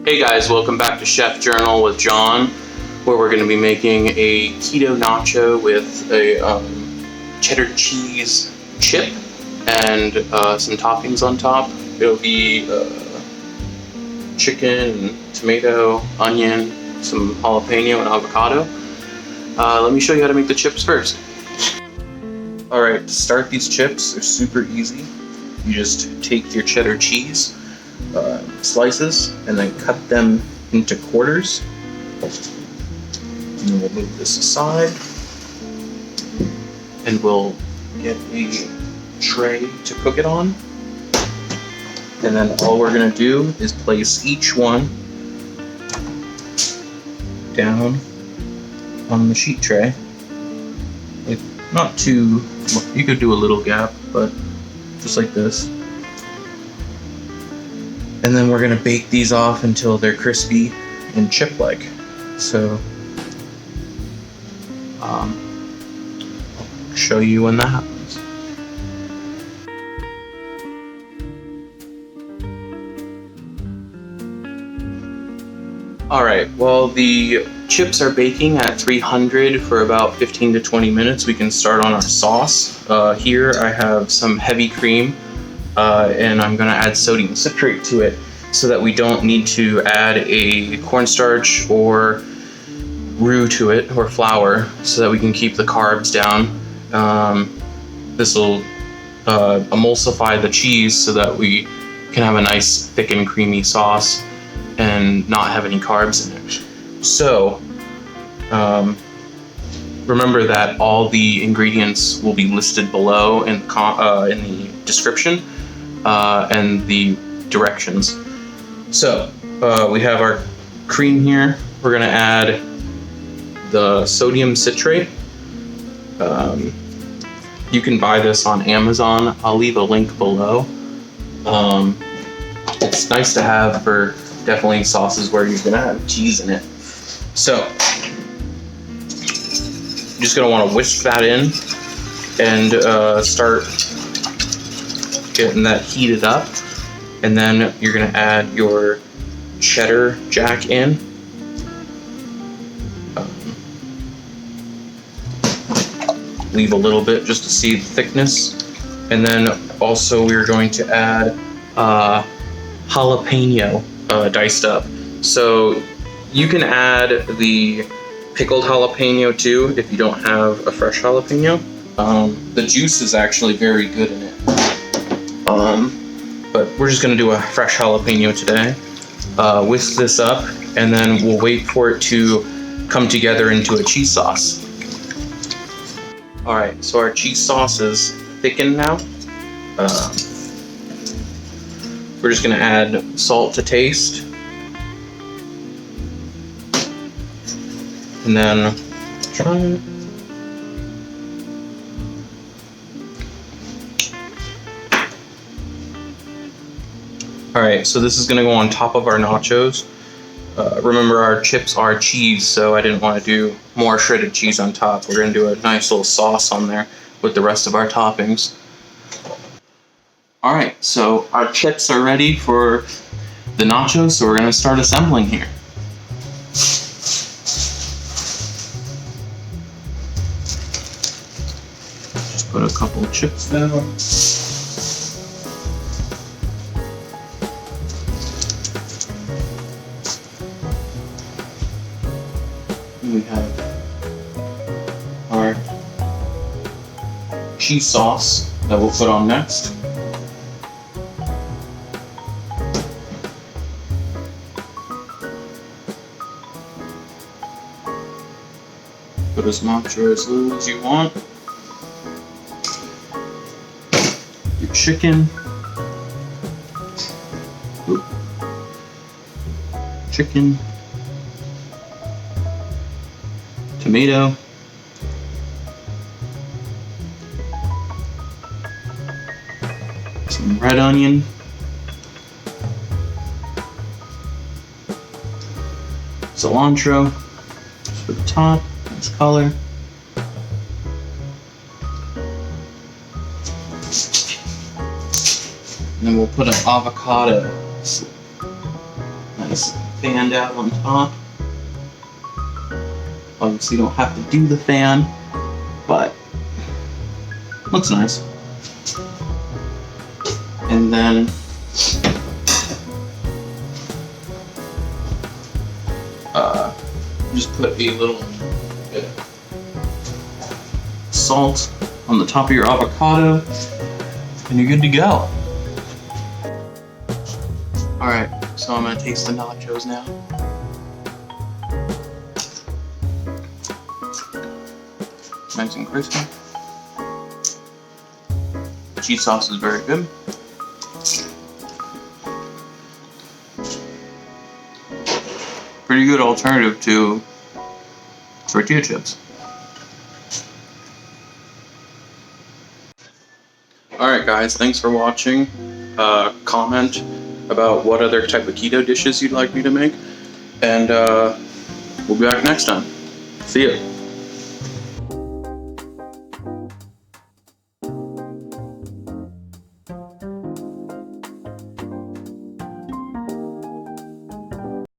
Hey guys, welcome back to Chef Journal with John, where we're going to be making a keto nacho with a cheddar cheese chip and some toppings on top. It'll be chicken, tomato, onion, some jalapeno, and avocado. Let me show you how to make the chips first. Alright, to start these chips, they're super easy. You just take your cheddar cheese, slices, and then cut them into quarters. And we'll move this aside, and we'll get a tray to cook it on. And then all we're going to do is place each one down on the sheet tray. Not too, you could do a little gap, but just like this. And then we're going to bake these off until they're crispy and chip-like. So, I'll show you when that happens. Alright, while the chips are baking at 300 for about 15 to 20 minutes, we can start on our sauce. Here I have some heavy cream, and I'm going to add sodium citrate to it so that we don't need to add a cornstarch or roux to it, or flour, so that we can keep the carbs down. This will emulsify the cheese so that we can have a nice thick and creamy sauce and not have any carbs in it. So, remember that all the ingredients will be listed below in the description and the directions. So, we have our cream here. We're going to add the sodium citrate. You can buy this on Amazon. I'll leave a link below. It's nice to have for definitely sauces where you're going to have cheese in it. So, you're just going to want to whisk that in and start getting that heated up. And then you're going to add your cheddar jack in. Leave a little bit just to see the thickness. And then also we're going to add jalapeno diced up. So you can add the pickled jalapeno too if you don't have a fresh jalapeno. The juice is actually very good in it. But we're just going to do a fresh jalapeno today. Whisk this up, and then we'll wait for it to come together into a cheese sauce. Alright, so our cheese sauce is thickened now. We're just going to add salt to taste. And then try it. Alright, so this is going to go on top of our nachos. Remember, our chips are cheese, so I didn't want to do more shredded cheese on top. We're going to do a nice little sauce on there with the rest of our toppings. Alright, so our chips are ready for the nachos, so we're going to start assembling here. Just put a couple of chips down. We have our cheese sauce that we'll put on next. Put as much or as little as you want. Your chicken. Oop. Chicken. Tomato, some red onion, cilantro for the top, nice color, and then we'll put an avocado, nice fanned out on top. Obviously you don't have to do the fan, but looks nice. And then just put a little bit of salt on the top of your avocado, and you're good to go. Alright, so I'm gonna taste the nachos now. Nice and crispy. Cheese sauce is very good. Pretty good alternative to tortilla chips. Alright guys, thanks for watching. Comment about what other type of keto dishes you'd like me to make, and we'll be back next time. See ya.